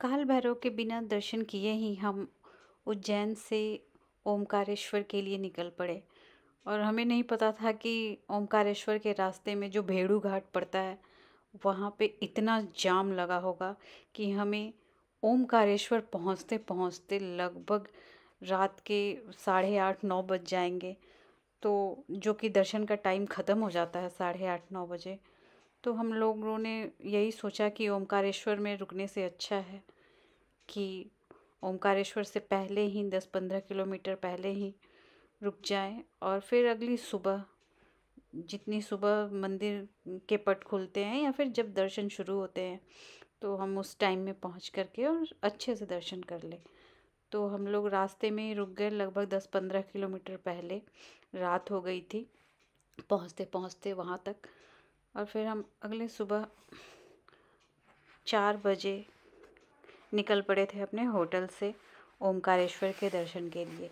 काल भैरव के बिना दर्शन किए ही हम उज्जैन से ओमकारेश्वर के लिए निकल पड़े। और हमें नहीं पता था कि ओमकारेश्वर के रास्ते में जो भेड़ू घाट पड़ता है वहाँ पे इतना जाम लगा होगा कि हमें ओमकारेश्वर पहुँचते पहुँचते लगभग रात के 8:30-9 बज जाएंगे। तो जो कि दर्शन का टाइम ख़त्म हो जाता है 8:30-9 बजे। तो हम लोगों ने यही सोचा कि ओमकारेश्वर में रुकने से अच्छा है कि ओमकारेश्वर से पहले ही 10-15 किलोमीटर पहले ही रुक जाएं और फिर अगली सुबह जितनी सुबह मंदिर के पट खुलते हैं या फिर जब दर्शन शुरू होते हैं तो हम उस टाइम में पहुंच करके और अच्छे से दर्शन कर लें। तो हम लोग रास्ते में ही रुक गए लगभग 10-15 किलोमीटर पहले। रात हो गई थी पहुंचते पहुंचते वहां तक। और फिर हम अगले सुबह 4 बजे निकल पड़े थे अपने होटल से ओमकारेश्वर के दर्शन के लिए।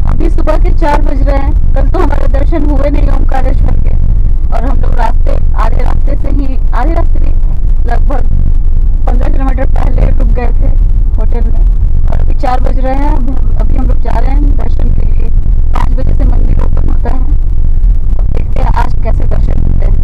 अभी सुबह के 4 बज रहे हैं। कल तो हमारे दर्शन हुए नहीं ओमकारेश्वर के, और हम लोग आधे रास्ते से ही, आधे रास्ते नहीं, लगभग 15 किलोमीटर पहले रुक गए थे होटल में। और अभी 4 बज रहे हैं। अभी हम लोग जा रहे हैं दर्शन के लिए। 5 बजे से मंदिर ओपन होता है। अब देखते हैं आज कैसे दर्शन होते हैं।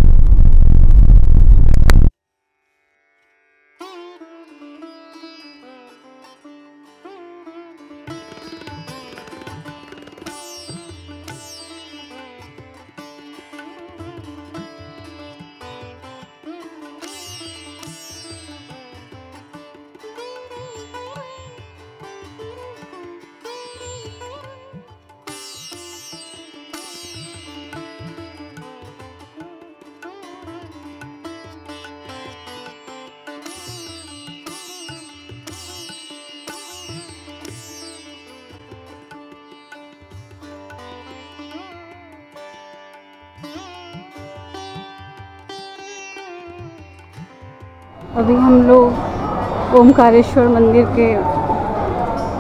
अभी हम लोग ओमकारेश्वर मंदिर के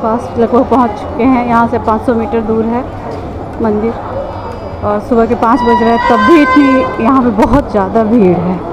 पास लगभग पहुंच चुके हैं। यहाँ से 500 मीटर दूर है मंदिर। और सुबह के 5 बज रहे हैं, तब भी इतनी यहाँ पे बहुत ज़्यादा भीड़ है।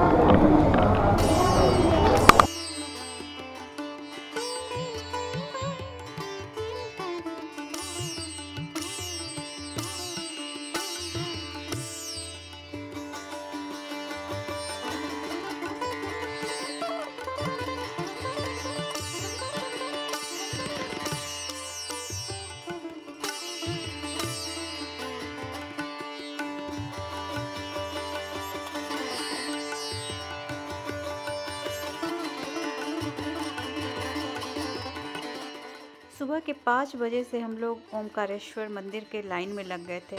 सुबह के 5 बजे से हम लोग ओमकारेश्वर मंदिर के लाइन में लग गए थे।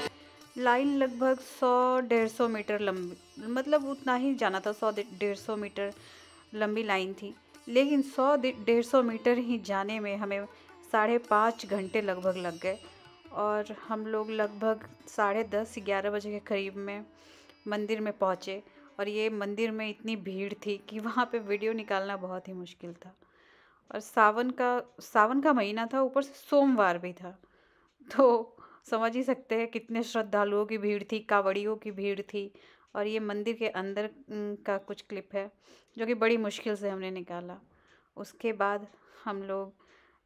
लाइन लगभग 100-150 मीटर लंबी, मतलब उतना ही जाना था। 100-150 मीटर लंबी लाइन थी, लेकिन 100-150 मीटर ही जाने में हमें 5.5 घंटे लगभग लग गए। और हम लोग लगभग 10:30-11 बजे के करीब में मंदिर में पहुँचे। और ये मंदिर में इतनी भीड़ थी कि वहाँ पे वीडियो निकालना बहुत ही मुश्किल था। और सावन का महीना था, ऊपर से सोमवार भी था। तो समझ ही सकते हैं कितने श्रद्धालुओं की भीड़ थी, कावड़ियों की भीड़ थी। और ये मंदिर के अंदर का कुछ क्लिप है जो कि बड़ी मुश्किल से हमने निकाला। उसके बाद हम लोग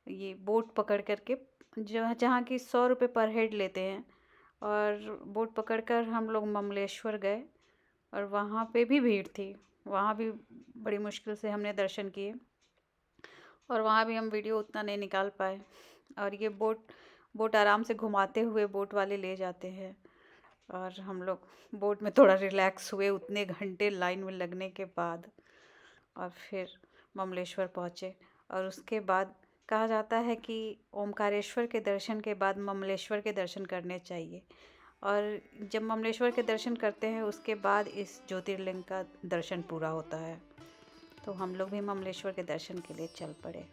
ये बोट पकड़ करके, जहाँ जहाँ की 100 रुपये पर हेड लेते हैं, और बोट पकड़कर हम लोग ममलेश्वर गए। और वहाँ पे भी भीड़ थी, वहाँ भी बड़ी मुश्किल से हमने दर्शन किए। और वहाँ भी हम वीडियो उतना नहीं निकाल पाए। और ये बोट आराम से घुमाते हुए बोट वाले ले जाते हैं। और हम लोग बोट में थोड़ा रिलैक्स हुए उतने घंटे लाइन में लगने के बाद। और फिर ममलेश्वर पहुँचे। और उसके बाद कहा जाता है कि ओमकारेश्वर के दर्शन के बाद ममलेश्वर के दर्शन करने चाहिए, और जब ममलेश्वर के दर्शन करते हैं उसके बाद इस ज्योतिर्लिंग का दर्शन पूरा होता है। तो हम लोग भी ममलेश्वर के दर्शन के लिए चल पड़े।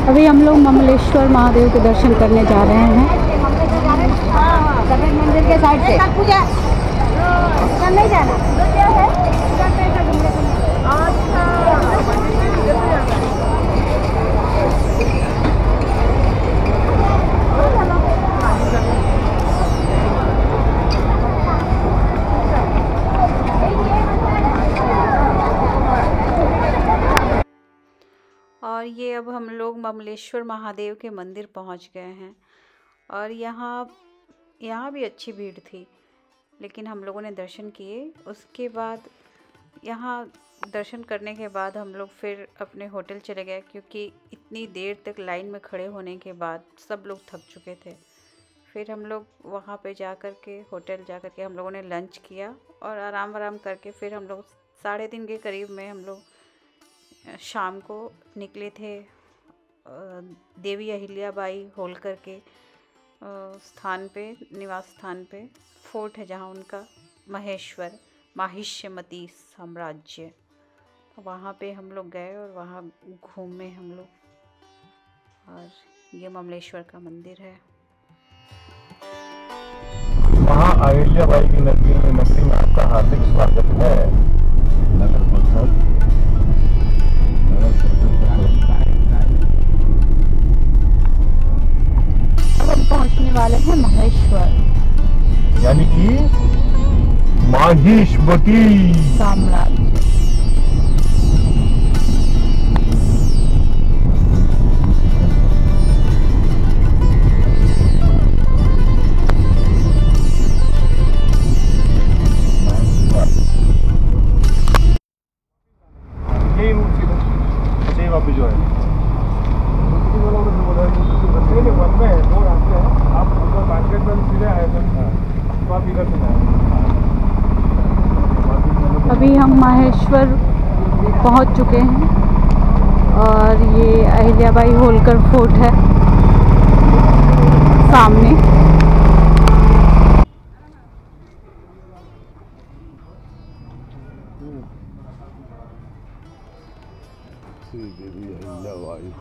अभी हम लोग ममलेश्वर महादेव के दर्शन करने जा रहे हैं। मंदिर के साइड से पूजा नहीं जाना और ये अब हम लोग ममलेश्वर महादेव के मंदिर पहुंच गए हैं। और यहाँ भी अच्छी भीड़ थी, लेकिन हम लोगों ने दर्शन किए। उसके बाद यहाँ दर्शन करने के बाद हम लोग फिर अपने होटल चले गए, क्योंकि इतनी देर तक लाइन में खड़े होने के बाद सब लोग थक चुके थे। फिर हम लोग वहाँ पे होटल जा कर के हम लोगों ने लंच किया और आराम करके फिर हम लोग 3:30 के करीब में हम लोग शाम को निकले थे देवी अहिल्याबाई होलकर के निवास स्थान पे। फोर्ट है जहाँ उनका, माहिष्यमती साम्राज्य। वहाँ पे हम लोग गए और वहाँ घूमे हम लोग। और ये ममलेश्वर का मंदिर है। वहाँ अहिल्याबाई की नगरी में आपका हार्दिक स्वागत है। नगर परिषद पहुंचने वाले हैं महेश्वर, यानी कि माहिष्मती साम्राज्य। यही रूट सीधा वापस जो है वन में है, 2 रास्ते हैं। आप ऊपर मार्केट में सीधे आए थे, तो आप इधर से जाए। अभी हम माहेश्वर पहुंच चुके हैं और ये अहिल्याबाई होलकर फोर्ट है सामने। देवी अहिल्याबाई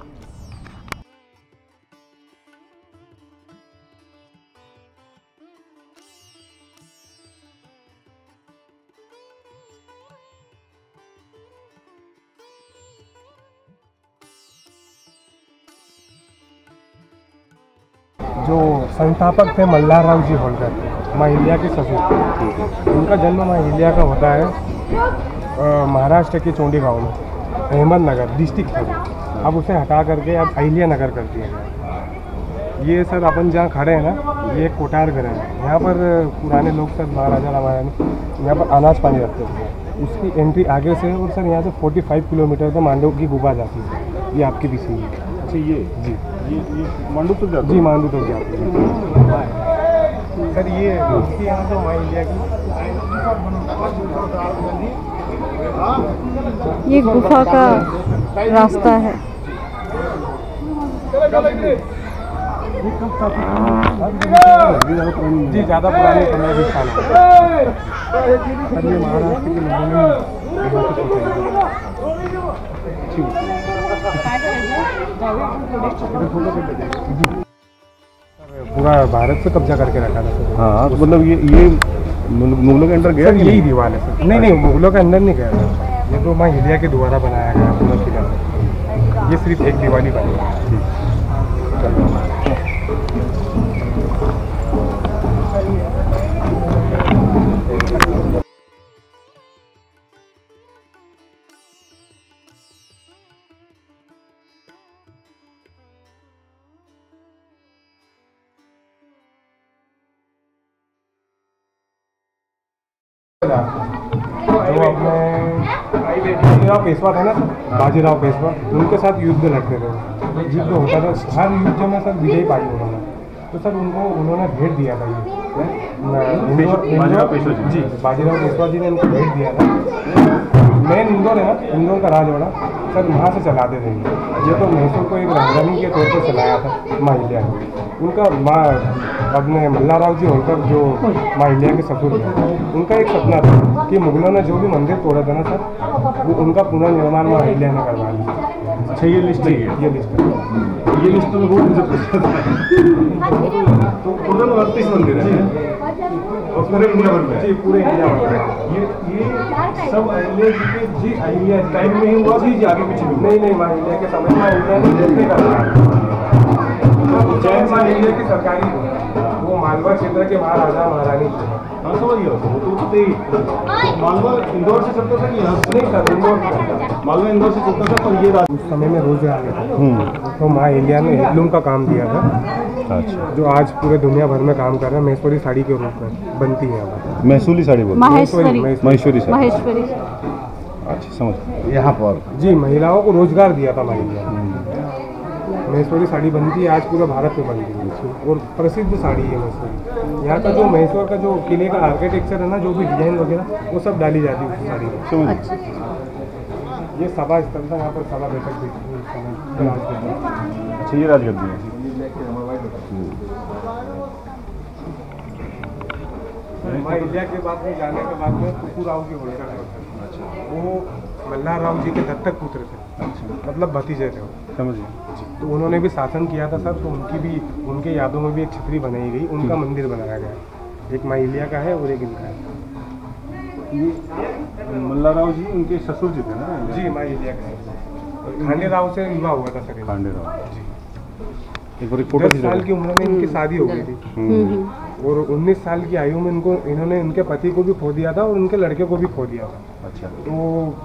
जो संस्थापक थे मल्हारराव जी होलकर, माँ अहिल्या के ससुर। उनका जन्म माँ अहिल्या का होता है महाराष्ट्र के चोंडी गांव में, अहमदनगर डिस्ट्रिक्ट है। अब उसे हटा करके अब अहिल्या नगर कर दिया गया। ये सर अपन जहाँ खड़े हैं ना, ये एक कोठार घर है। यहाँ पर पुराने लोग सर महाराजा रामायण यहाँ पर अनाज पानी रखते थे। उसकी एंट्री आगे से है और सर यहाँ से 45 किलोमीटर तो मांडव की गुफा जाती है। ये आपके पीछे ही है। अच्छा, ये जी ये मांडू तक जाती है? जी मांडू तक जाती है। सर ये उसके यहाँ तो माई इंडिया की ये गुफा का रास्ता है। जी ज़्यादा पुराने समय भी स्थान है सर। ये महाराष्ट्र के पूरा भारत पे कब्जा करके रखा था सर। हाँ, तो मतलब ये मुगलों के अंदर गया सर, यही दीवार है सर। नहीं मुगलों के अंदर नहीं गया सर। ये तो माँ इंडिया के द्वारा बनाया गया पूरा किला। ये सिर्फ एक दीवार ही बनी है। जो अपने बाजीराव पेशवा थे ना सर, बाजीराव पेशवा, उनके साथ युद्ध लड़ते थे। युद्ध होता था, हर युद्ध में सर विजयी पाई उन्होंने। तो सर उन्होंने भेंट दिया था ये जी, बाजीराव पेशवा जी ने उनको भेंट दिया था। मेन इंदौर है ना, इंदौर का राजवाड़ा सर, वहाँ से चलाते थे ये। तो मैसूर को एक राजधानी के तौर पर चलाया था माँ इंडिया ने। उनका माँ अपने मल्लाराव जी होलकर जो माँ इंडिया के ससुर थे, उनका एक सपना था कि मुगलों ने जो भी मंदिर तोड़ा था ना सर, वो उनका पुनर्निर्माण माँ इंडिया ने करवा लिया। अच्छा, ये लिस्ट नहीं है, ये लिस्ट है। ये लिस्ट में बहुत तो पूरे 38 मंदिर है और पूरे इंडिया भर में। जी, पूरे इंडिया में। ये सब अहिल्या जी के जी अहिल्या टाइम में ही हुआ जी, आगे पीछे नहीं माँ इंडिया के समय माँ इंडिया ने जैसे करवाया। जैन माँ इंडिया की सरकारी वो मालवा क्षेत्र के महाराजा महारानी थे। हाँ, समझ गया। वो तो मालवा इंदौर से चलता था कि यहाँ से? नहीं सर, इंदौर मालवा इंदौर से चलता था, पर ये उस समय में रोजगार था। तो माँ इंडिया ने हैंडलूम का काम दिया था। अच्छा, जो आज पूरे दुनिया भर में काम कर रहे हैं, महेश्वरी साड़ी के रूप में बनती है यहाँ पर। मैसूली साड़ी बोलते महेश्वरी साड़ी। महेश्वरी। अच्छा, समझ यहाँ पर जी, महिलाओं को रोजगार दिया था माँ इंडिया ने। महेश्वरी साड़ी बनती है, आज पूरे भारत में बनती है और प्रसिद्ध साड़ी है महेश्वरी। यहाँ का जो महेश्वर का जो किले का आर्किटेक्चर है ना, जो भी डिजाइन वगैरह वो सब डाली जाती है उस साड़ी में। ये सभा स्थल था, यहाँ पर सभा बैठक भी थी। अच्छा, ये राजगद्दी है। माँ इंडिया के बाद में जाने के बाद में कुकुराव की होलकर है। अच्छा, वो मल्हारराव जी के दत्तक पुत्र थे। अच्छा, मतलब भतीजे थे। समझिए। तो उन्होंने भी शासन किया था सर। तो उनके यादों में भी एक छतरी बनाई गई, उनका मंदिर बनाया गया। एक माँ इंडिया का है और एक इनका है। ये मल्लाराव जी उनके ससुर जी थे ना? जी, माँ इंडिया का खांडे राव से विवाह हुआ था सर। खांडे राव जी। एक बार फोटो 10 साल की उम्र में इनकी शादी हो गई थी और 19 साल की आयु में इन्होंने इनके पति को भी खो दिया था और उनके लड़के को भी खो दिया था। अच्छा, तो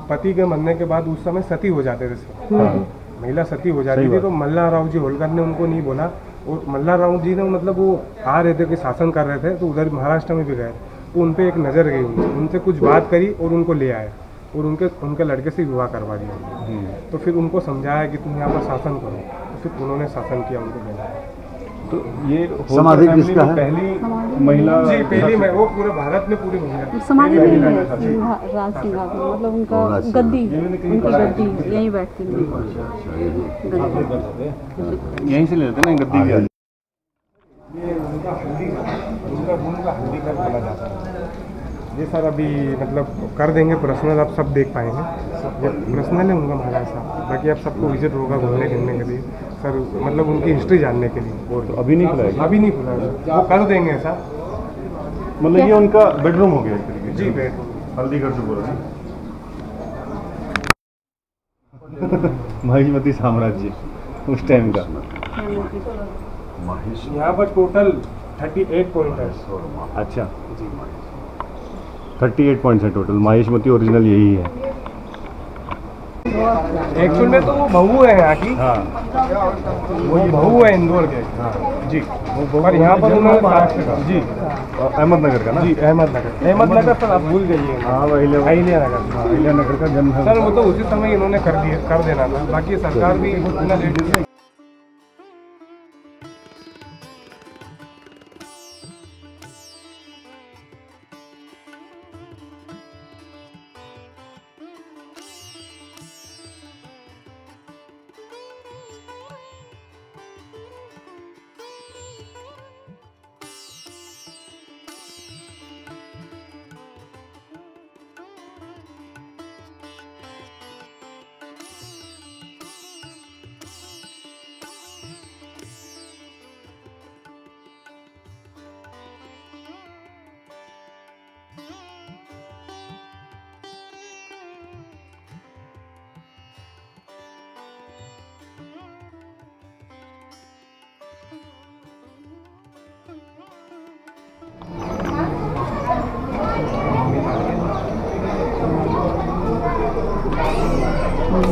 पति के मरने के बाद उस समय सती हो जाते थे सब। महिला सती हो जाती थी। तो मल्हारराव जी होलकर ने उनको नहीं बोला और मल्हारराव जी ने मतलब वो आ रहे थे कि शासन कर रहे थे, तो उधर महाराष्ट्र में भी गए। तो उन पर एक नज़र गई, उनसे कुछ बात करी और उनको ले आए और उनके लड़के से विवाह करवा दिया। तो फिर उनको समझाया कि तुम यहाँ पर शासन करो। तो फिर उन्होंने शासन किया उनको लेना। तो ये समाधि किसका है? पहली महिला जी, पहली में वो पूरे भारत में पूरी महिला समाधि नहीं है राज सिंहासन, मतलब उनका गद्दी, उनकी गद्दी यहीं बैठती थी। यहीं से लेते ना गद्दी भी। ये उनका हल्दी कर चला जाता है। ये सर अभी मतलब कर देंगे पर्सनल, आप सब देख पाएंगे। ये पर्सनल है उनका महाराज साहब। बाकी आप सबको विजिट होगा घूमने फिरने के लिए सर, मतलब उनकी हिस्ट्री जानने के लिए। और तो अभी नहीं खुला है? अभी नहीं खुला है, वो कर देंगे सर। मतलब ये उनका बेडरूम हो गया एक तरीके से? जी, बेडरूम हल्दी घर जो बोला महिष्मती साम्राज्य उस टाइम का। यहाँ पर टोटल 38 पॉइंट है। अच्छा, 38 पॉइंट्स है टोटल। महिष्मती ओरिजिनल यही है एक्चुअल में। तो वो बहू है यहाँ की। हाँ, वो बहू है इंदौर के। हाँ जी, पर यहाँ पर उन्होंने जी अहमदनगर का ना? जी, अहमदनगर सर आप भूल जाइए। हाँ, अहिल्यानगर का जन्म है सर। वो तो उसी समय इन्होंने कर देना था। बाकी सरकार भी इतना लेट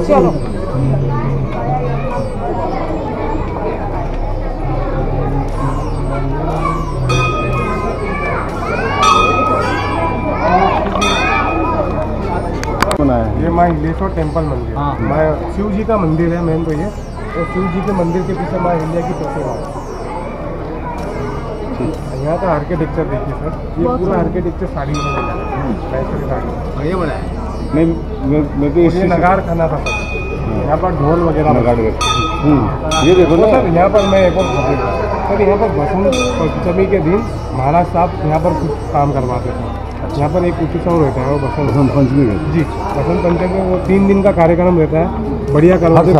चलो। ये माँ हिलेश्वर टेम्पल मंदिर। हाँ। माँ शिव जी का मंदिर है मेन तो ये, और शिव जी के मंदिर के पीछे माँ हिलिया की प्रतिमा है। यहाँ का आर्किटेक्चर देखिए सर, ये पूरा आर्किटेक्चर साड़ी में बना है, मैसूरी साड़ी। बढ़िया बना है। मैं तो ये नगार खाना था सर, यहाँ पर ढोल वगैरह नगाड़ ये देखो वो ना सर। यहाँ पर मैं एक और सर, यहाँ पर बसंत पंचमी के दिन महाराज साहब यहाँ पर कुछ काम करवाते थे। यहाँ पर एक उत्सव रहता है, वो बसंत पंचमी में जी, बसंत पंचमी में वो 3 दिन का कार्यक्रम रहता है, बढ़िया करवाते हैं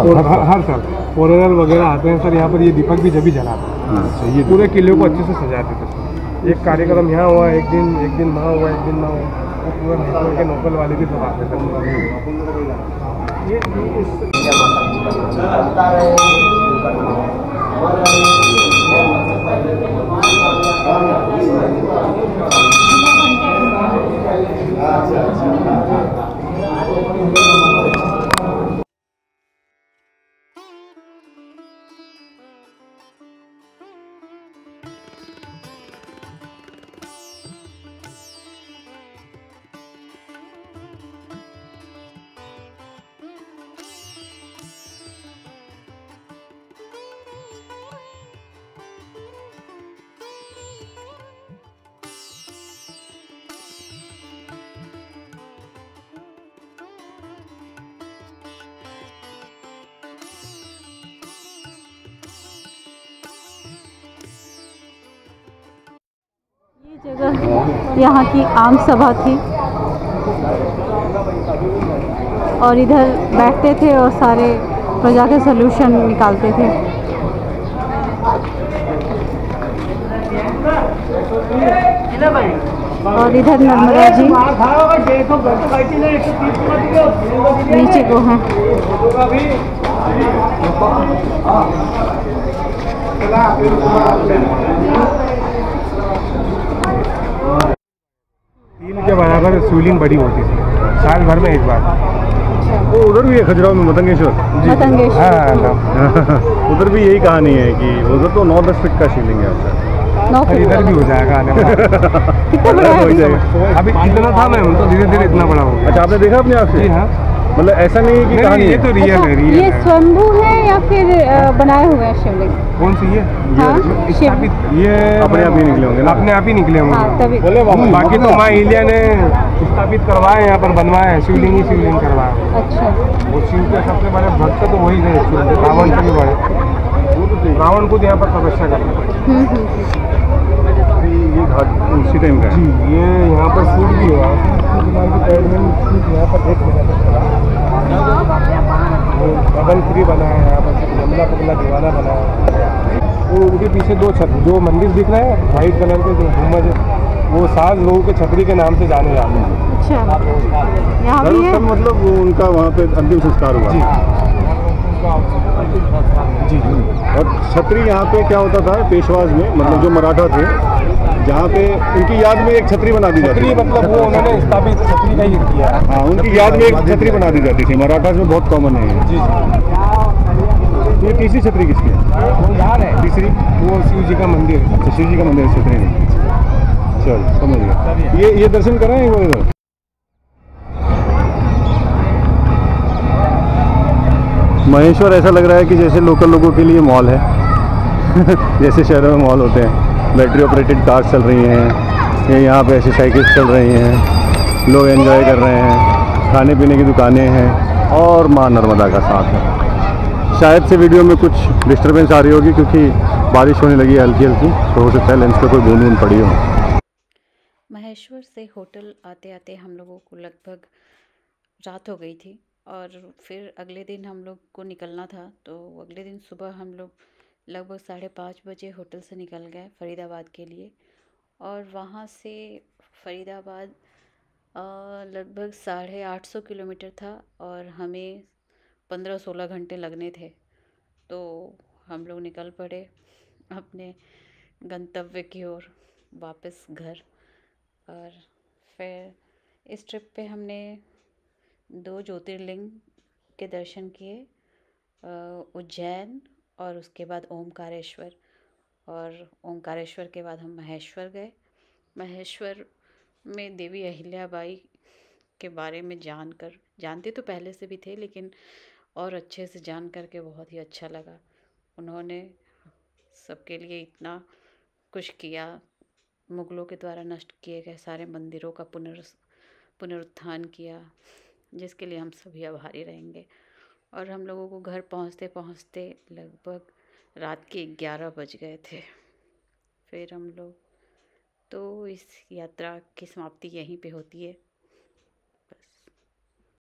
हर साल। फॉरेनर वगैरह आते हैं सर यहाँ पर, ये दीपक भी जब भी जलाते हैं। ये पूरे किले को अच्छे से सजाते थे सर। एक कार्यक्रम यहाँ हुआ, एक दिन वहाँ हुआ, एक दिन वहाँ हुआ, वो पूरा मैसूर के लोकल वाले भी सब आते थे। ये जगह यहाँ की आम सभा थी और इधर बैठते थे और सारे प्रजा के सलूशन निकालते थे। और इधर नर्मदा जी नीचे को हैं। तिल के बराबर शिवलिंग बड़ी होती थी, साल भर में एक बार। वो उधर भी है खजुराहो में मतंगेश्वर। हाँ, उधर भी यही कहानी है कि उधर तो 9-10 फीट का शिवलिंग है उधर। इधर भी हो जाएगा आने वाला। कितना बड़ा है? हो जाएगा। अभी इतना था मैं, तो धीरे धीरे इतना बड़ा हो गया। अच्छा, आपने देखा अपने आप से? जी हाँ। मतलब ऐसा नहीं है कि कहानी ये है। तो रियल है, रियल ये है। स्वयंभू है या फिर बनाए हुए हैं शिवलिंग? कौन सी ये? हाँ, स्थापित ये अपने आप ही निकले होंगे ना? अपने आप ही निकले होंगे। हाँ, तभी। बाकी तो माँ हिलिया ने स्थापित करवाए, यहाँ पर बनवाए हैं, शिवलिंग ही शिवलिंग करवाए। अच्छा। वो शिव के सबसे बड़े भक्त तो वही थे, रावण से भी बड़े। रावण को यहाँ पर तपस्या करते। ये घाट उसी टाइम का जी, है। ये यहाँ पर शूट भी हुआ। यहाँ पर 1 महीना तक चला। बबल फ्री बना है यहाँ पर, जमला पगला दीवाना बना है। वो उनके पीछे जो मंदिर दिख रहे हैं वाइट कलर के, जो गुम्बद है, वो साज लोगों के छतरी के नाम से जाने जाते हैं। अच्छा, यहाँ भी है। मतलब वो उनका वहाँ पे अंतिम संस्कार हुआ। जी जी। और छतरी यहाँ पे क्या होता था पेशवाज में, मतलब जो मराठा थे, जहाँ पे उनकी याद में एक छतरी बना दी जाती छतरी थी। मतलब वो उन्होंने स्थापित छतरी का ही किया है। हाँ, उनकी याद में एक छतरी बना दी जाती थी। मराठा में बहुत कॉमन है ये। जी जी। ये तीसरी छतरी किसकी है? वो याद है, तीसरी वो शिव जी का मंदिर। अच्छा, शिव जी का मंदिर छतरी नहीं। चल, समझ गया। ये दर्शन कराएं वो इधर। महेश्वर ऐसा लग रहा है कि जैसे लोकल लोगों के लिए मॉल है। जैसे शहरों में मॉल होते हैं, बैटरी ऑपरेटेड कार्स चल रही हैं, ये यहाँ पे ऐसी साइकिल्स चल रही हैं, लोग एंजॉय कर रहे हैं, खाने पीने की दुकानें हैं और माँ नर्मदा का साथ है। शायद से वीडियो में कुछ डिस्टर्बेंस आ रही होगी क्योंकि बारिश होने लगी है हल्की हल्की, तो हो सकता है लेंस पे कोई बूंद बूंद पड़ी हो। महेश्वर से होटल आते आते हम लोगों को लगभग रात हो गई थी और फिर अगले दिन हम लोग को निकलना था। तो अगले दिन सुबह हम लोग लगभग 5:30 बजे होटल से निकल गए फरीदाबाद के लिए। और वहाँ से फरीदाबाद लगभग 850 किलोमीटर था और हमें 15-16 घंटे लगने थे। तो हम लोग निकल पड़े अपने गंतव्य की ओर वापस घर। और फिर इस ट्रिप पे हमने 2 ज्योतिर्लिंग के दर्शन किए, उज्जैन, और उसके बाद ओमकारेश्वर, और ओमकारेश्वर के बाद हम महेश्वर गए। महेश्वर में देवी अहिल्याबाई के बारे में जानते तो पहले से भी थे, लेकिन और अच्छे से जान कर के बहुत ही अच्छा लगा। उन्होंने सबके लिए इतना कुछ किया, मुगलों के द्वारा नष्ट किए गए सारे मंदिरों का पुनरुत्थान किया, जिसके लिए हम सभी आभारी रहेंगे। और हम लोगों को घर पहुंचते पहुंचते लगभग रात के 11 बज गए थे। फिर हम लोग, तो इस यात्रा की समाप्ति यहीं पे होती है।